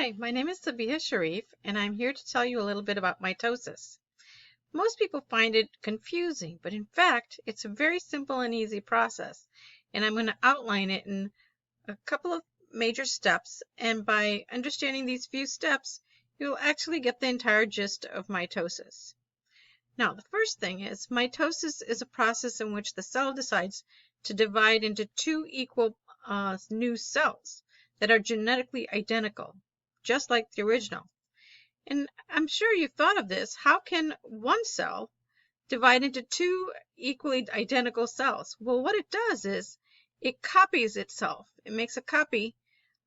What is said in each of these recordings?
Hi, my name is Sabihah Sharif, and I'm here to tell you a little bit about mitosis. Most people find it confusing, but in fact, it's a very simple and easy process, and I'm going to outline it in a couple of major steps, and by understanding these few steps, you'll actually get the entire gist of mitosis. Now, the first thing is mitosis is a process in which the cell decides to divide into two equal new cells that are genetically identical, just like the original. And I'm sure you've thought of this. How can one cell divide into two equally identical cells? Well, what it does is it copies itself. It makes a copy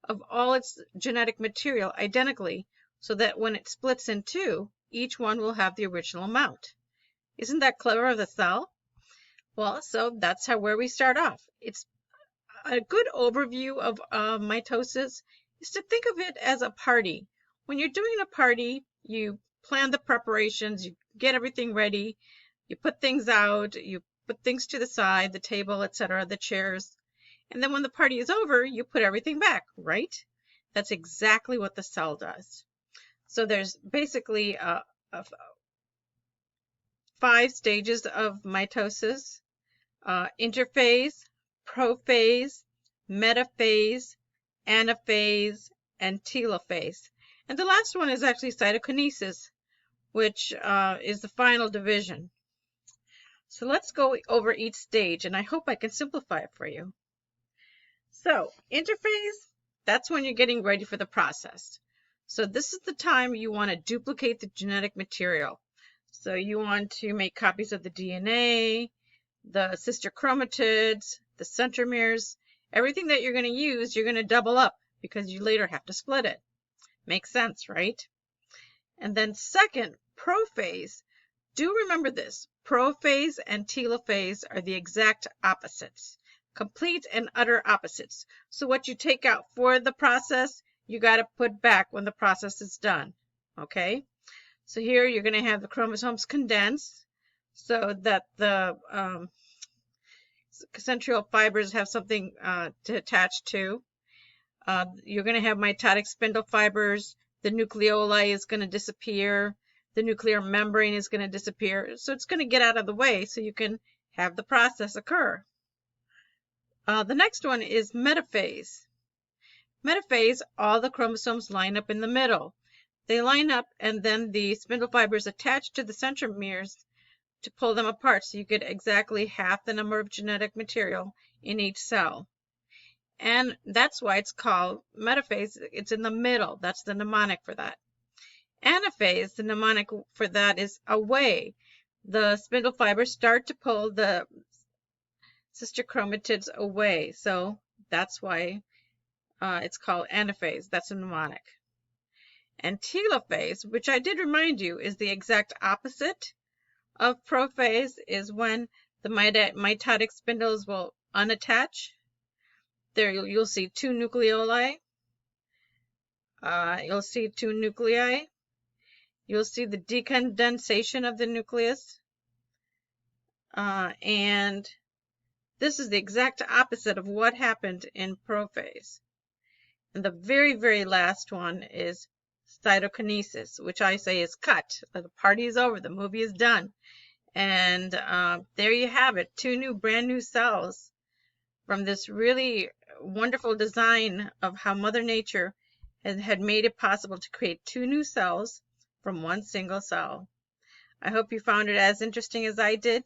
of all its genetic material identically so that when it splits in two, each one will have the original amount. Isn't that clever of the cell? Well, so that's where we start off. It's a good overview of mitosis is to think of it as a party. When you're doing a party, you plan the preparations, you get everything ready, you put things out, you put things to the side, the table, etc., the chairs, and then when the party is over, you put everything back, right? That's exactly what the cell does. So there's basically 5 stages of mitosis: interphase, prophase, metaphase, anaphase, and telophase. And the last one is actually cytokinesis, which is the final division. So let's go over each stage, and I hope I can simplify it for you. So interphase, that's when you're getting ready for the process. So this is the time you want to duplicate the genetic material. So you want to make copies of the DNA, the sister chromatids, the centromeres, everything that you're going to use, you're going to double up because you later have to split it. Makes sense, right? And then second, prophase. Do remember this. Prophase and telophase are the exact opposites. Complete and utter opposites. So what you take out for the process, you got to put back when the process is done. Okay? So here you're going to have the chromosomes condensed so that the centriole fibers have something to attach to. You're going to have mitotic spindle fibers. The nucleoli is going to disappear. The nuclear membrane is going to disappear. So it's going to get out of the way so you can have the process occur. The next one is metaphase. Metaphase, all the chromosomes line up in the middle. They line up and then the spindle fibers attach to the centromeres to pull them apart, so you get exactly half the number of genetic material in each cell. And that's why it's called metaphase. It's in the middle. That's the mnemonic for that. Anaphase, the mnemonic for that is away. The spindle fibers start to pull the sister chromatids away. So that's why it's called anaphase. That's a mnemonic. And telophase, which I did remind you is the exact opposite of prophase, is when the mitotic spindles will unattach. There you'll see 2 nucleoli. You'll see 2 nuclei. You'll see the decondensation of the nucleus. And this is the exact opposite of what happened in prophase. And the very, very last one is cytokinesis, which I say is cut. The party is over. The movie is done. And there you have it. 2 brand new cells from this really wonderful design of how Mother Nature had made it possible to create 2 new cells from one single cell. I hope you found it as interesting as I did.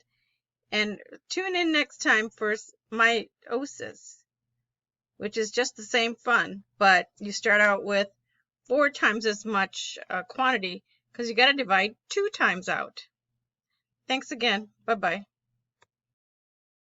And tune in next time for meiosis, which is just the same fun, but you start out with 4 times as much quantity because you got to divide 2 times out. Thanks again. Bye-bye.